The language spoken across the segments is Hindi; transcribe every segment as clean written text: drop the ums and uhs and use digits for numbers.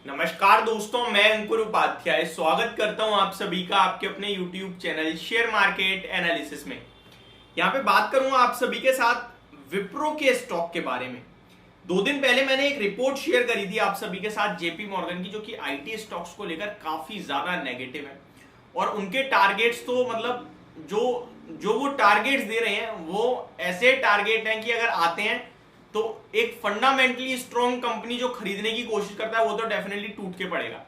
नमस्कार दोस्तों, मैं अंकुर उपाध्याय स्वागत करता हूं आप सभी का आपके अपने YouTube channel share market analysis में। यहां पे बात करूंगा आप सभी के साथ विप्रो के स्टॉक के बारे में। 2 दिन पहले मैंने एक रिपोर्ट शेयर करी थी आप सभी के साथ जेपी मॉर्गन की, जो कि आईटी स्टॉक्स को लेकर काफी ज्यादा नेगेटिव है और उनके टारगेट्स तो मतलब जो वो टारगेट्स दे रहे हैं वो ऐसे टारगेट हैं कि अगर आते हैं तो एक फंडामेंटली स्ट्रॉन्ग कंपनी जो खरीदने की कोशिश करता है वो तो डेफिनेटली टूट के पड़ेगा,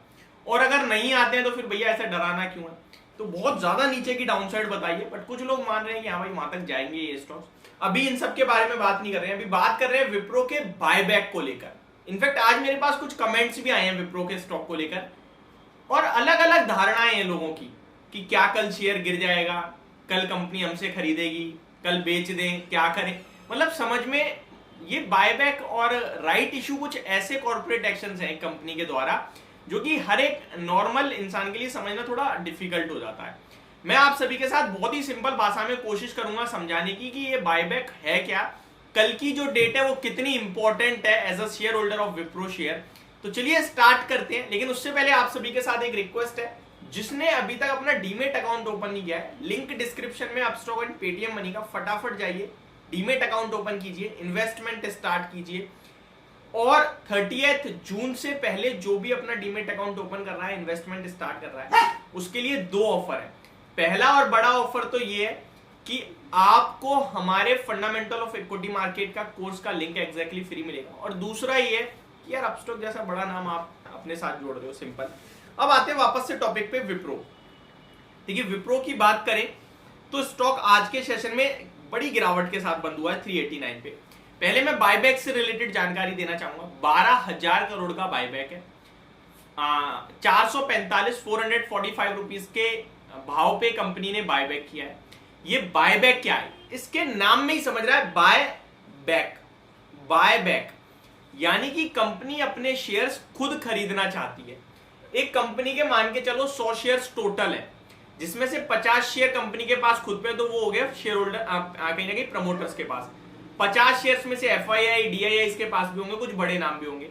और अगर नहीं आते हैं तो फिर भैया ऐसा डराना क्यों है। तो बहुत ज्यादा नीचे की डाउनसाइड बताइए, बट कुछ लोग मान रहे हैं कि हाँ भाई वहां तक जाएंगे ये स्टॉक्स। अभी इन सब के बारे में बात नहीं कर रहे हैं, अभी बात कर रहे हैं विप्रो के बायबैक को लेकर। इनफैक्ट आज मेरे पास कुछ कमेंट्स भी आए हैं विप्रो के स्टॉक को लेकर, और अलग अलग धारणाएं हैं लोगों की कि क्या कल शेयर गिर जाएगा, कल कंपनी हमसे खरीदेगी, कल बेच दें, क्या करें। मतलब समझ में ये बायबैक और राइट इशू कुछ ऐसे कॉर्पोरेट एक्शंस हैं कंपनी के द्वारा जो कि हर एक नॉर्मल इंसान के लिए समझना थोड़ा डिफिकल्ट हो जाता है। मैं आप सभी के साथ बहुत ही सिंपल भाषा में कोशिश करूंगा समझाने की कि ये बायबैक है क्या, कल की जो डेट है वो कितनी इंपॉर्टेंट है as a shareholder of Wipro share. तो चलिए स्टार्ट करते हैं, लेकिन उससे पहले आप सभी के साथ एक रिक्वेस्ट है, जिसने अभी तक अपना डीमेट अकाउंट ओपन नहीं किया है, लिंक डिस्क्रिप्शन में अपस्टॉक एंड पेटीएम मनी का, फटाफट जाइए डीमेट अकाउंट ओपन कीजिए, इन्वेस्टमेंट स्टार्ट कीजिए। और 30 जून से पहले जो भी अपना डीमेट अकाउंट ओपन कर रहा है, इन्वेस्टमेंट स्टार्ट कर रहा है, उसके लिए 2 ऑफर है। पहला और बड़ा ऑफर तो ये है कि आपको हमारे फंडामेंटल ऑफ इक्विटी मार्केट का कोर्स का लिंक एग्जैक्टली फ्री मिलेगा, और दूसरा ये है कि यार अपस्टॉक जैसा बड़ा नाम आप अपने साथ जोड़ रहे हो, सिंपल। अब आते हैं वापस से टॉपिक पे, विप्रो। देखिए विप्रो की बात करें तो स्टॉक आज के सेशन में बड़ी गिरावट के साथ बंद हुआ है 389 पे। पहले मैं बायबैक से रिलेटेड जानकारी देना चाहूंगा। 12,000 करोड़ का बायबैक है, 445 रुपीज के भाव पे कंपनी ने बायबैक किया है। ये बायबैक क्या है, इसके नाम में ही समझ रहा है, बायबैक यानी कि कंपनी अपने शेयर्स खुद खरीदना चाहती है। एक कंपनी के मान के चलो 100 शेयर्स टोटल है, जिसमें से 50 शेयर कंपनी के पास खुद पे, तो वो हो गया शेयर होल्डर कहीं ना कहीं प्रमोटर्स के पास। 50 शेयर्स में से एफआईआई डीआईआई इसके पास भी होंगे, कुछ बड़े नाम भी होंगे।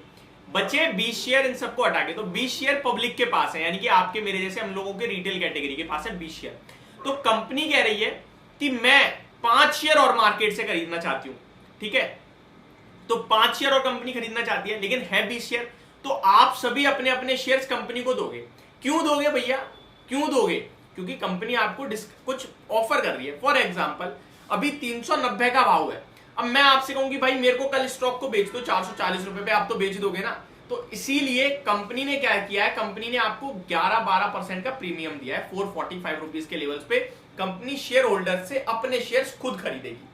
बचे 20 शेयर, इन सबको हटा के तो 20 शेयर पब्लिक के पास है, यानी कि आपके मेरे जैसे हम लोगों के रिटेल कैटेगरी के पास है 20 शेयर। तो कंपनी कह रही है कि मैं 5 शेयर और मार्केट से खरीदना चाहती हूं, ठीक है। तो 5 शेयर और कंपनी खरीदना चाहती है, लेकिन है 20 शेयर। तो आप सभी अपने अपने शेयर्स कंपनी को दोगे। क्यों दोगे भैया, क्यों दोगे? क्योंकि कंपनी आपको कुछ ऑफर कर रही है। फॉर एग्जांपल अभी 390 का भाव है, अब मैं आपसे कहूं कि भाई मेरे को कल स्टॉक को बेच दो 440 रुपए पे, आप तो बेच दोगे ना। तो इसीलिए कंपनी ने क्या किया है, कंपनी ने आपको 11-12% का प्रीमियम दिया है। 445 रुपीज के लेवल्स पे कंपनी शेयर होल्डर से अपने शेयर्स खुद खरीदेगी।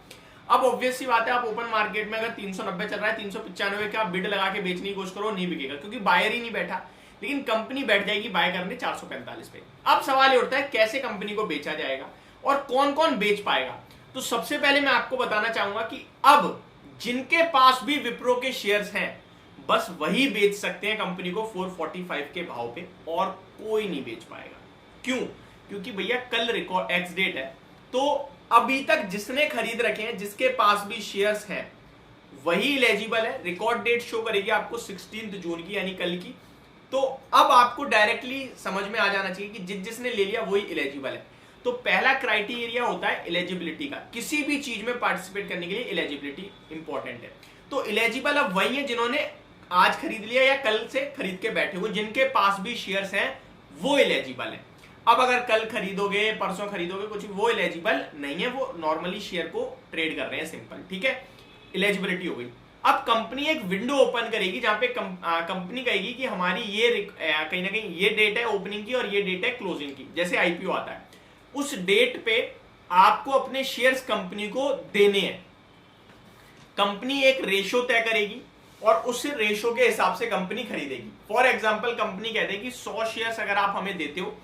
अब ऑब्वियस सी बात है, आप ओपन मार्केट में अगर 390 चल रहा है, 395 का बिड लगा के बेचने की कोशिश करो, नहीं बिकेगा, क्योंकि बायर ही नहीं बैठा। लेकिन कंपनी बैठ जाएगी बाय करने 445 पे। अब सवाल ये उठता है कैसे कंपनी को बेचा जाएगा और कौन कौन बेच पाएगा। तो सबसे पहले मैं आपको बताना चाहूंगा कि अब जिनके पास भी विप्रो के शेयर्स हैं, बस वही बेच सकते हैं कंपनी को 445 के भाव पे, और कोई नहीं बेच पाएगा। क्यों? क्योंकि भैया कल रिकॉर्ड एक्स डेट है, तो अभी तक जिसने खरीद रखे हैं, जिसके पास भी शेयर्स हैं, वही एलिजिबल है। रिकॉर्ड डेट शो करेगी आपको 16 जून की, यानी कल की। तो अब आपको डायरेक्टली समझ में आ जाना चाहिए कि जिसने ले लिया वही एलिजिबल है। तो पहला क्राइटेरिया होता है एलिजिबिलिटी का, किसी भी चीज में पार्टिसिपेट करने के लिए एलिजिबिलिटी इंपॉर्टेंट है। तो एलिजिबल अब वही है जिन्होंने आज खरीद लिया या कल से खरीद के बैठे हुए, जिनके पास भी शेयर्स हैं वो एलिजिबल है। अब अगर कल खरीदोगे, परसों खरीदोगे, कुछ वो एलिजिबल नहीं है, वो नॉर्मली शेयर को ट्रेड कर रहे हैं, सिंपल, ठीक है। एलिजिबिलिटी हो गई। अब कंपनी एक विंडो ओपन करेगी जहां पे कंपनी कहेगी कि हमारी ये कहीं ना कहीं ये डेट है ओपनिंग की और ये डेट है क्लोजिंग की, जैसे आईपीओ आता है। उस डेट पे आपको अपने शेयर्स कंपनी को देने हैं। कंपनी एक रेशो तय करेगी और उस रेशो के हिसाब से कंपनी खरीदेगी। फॉर एग्जांपल कंपनी कहते हैं कि 100 शेयर्स अगर आप हमें देते हो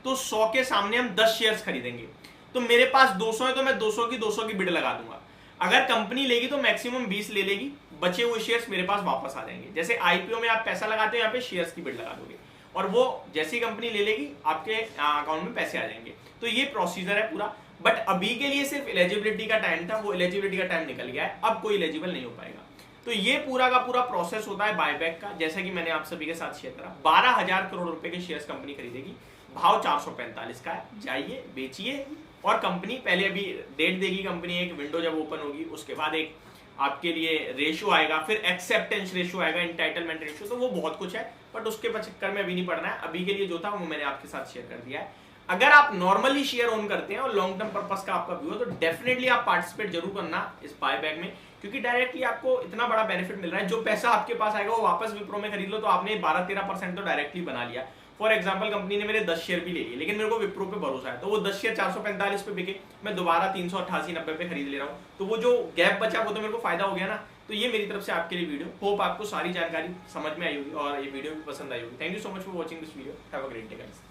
तो 100 के सामने हम 10 शेयर्स खरीदेंगे। तो मेरे पास 200 है तो मैं 200 की बिड लगा दूंगा। अगर कंपनी लेगी तो मैक्सिमम 20 ले लेगी, बचे हुए शेयर्स मेरे पास वापस आ जाएंगे। जैसे आईपीओ में आप पैसा लगाते हो, यहाँ पे शेयर्स की बिड लगा दोगे और वो जैसी कंपनी ले लेगी आपके अकाउंट में पैसे आ जाएंगे। तो ये प्रोसीजर है पूरा। बट अभी के लिए सिर्फ एलिजिबिलिटी का टाइम था, वो एलिजिबिलिटी का टाइम निकल गया है, अब कोई एलिजिबल नहीं हो पाएगा। तो ये पूरा का पूरा प्रोसेस होता है बायबैक का, जैसा कि मैंने आप सभी के साथ शेयर करा। 12,000 करोड़ रुपए के शेयर्स कंपनी खरीदेगी, भाव 445 का है, जाइए बेचिए। और कंपनी पहले अभी डेट देगी, कंपनी एक विंडो जब ओपन होगी उसके बाद एक आपके लिए रेशियो आएगा, फिर एक्सेप्टेंस रेशियो आएगा, इंटाइटलमेंट रेशियो, तो वो बहुत कुछ है, बट उसके चक्कर में अभी नहीं पड़ना है। अभी के लिए जो था वो मैंने आपके साथ शेयर कर दिया है। अगर आप नॉर्मली शेयर ओन करते हैं और लॉन्ग टर्म पर्पस का आपका व्यू है तो डेफिनेटली आप पार्टिसिपेट जरूर करना इस बायबैक में, क्योंकि डायरेक्टली आपको इतना बड़ा बेनिफिट मिल रहा है। जो पैसा आपके पास आएगा वो वापस विप्रो में खरीद लो तो आपने 12-13% तो डायरेक्टली बना लिया। फॉर एग्जाम्पल कंपनी ने मेरे 10 शेयर भी ले लिए, लेकिन मेरे को विप्रो पे भरोसा है, तो वो 10 शेयर 445 पे बिके, मैं दोबारा 388-90 पे खरीद ले रहा हूँ, तो वो जो गैप बचा वो तो मेरे को फायदा हो गया ना। तो ये मेरी तरफ से आपके लिए वीडियो, होप आपको सारी जानकारी समझ में आई होगी और ये वीडियो भी पसंद आई होगी। Thank you so much for watching this video, have a great day guys.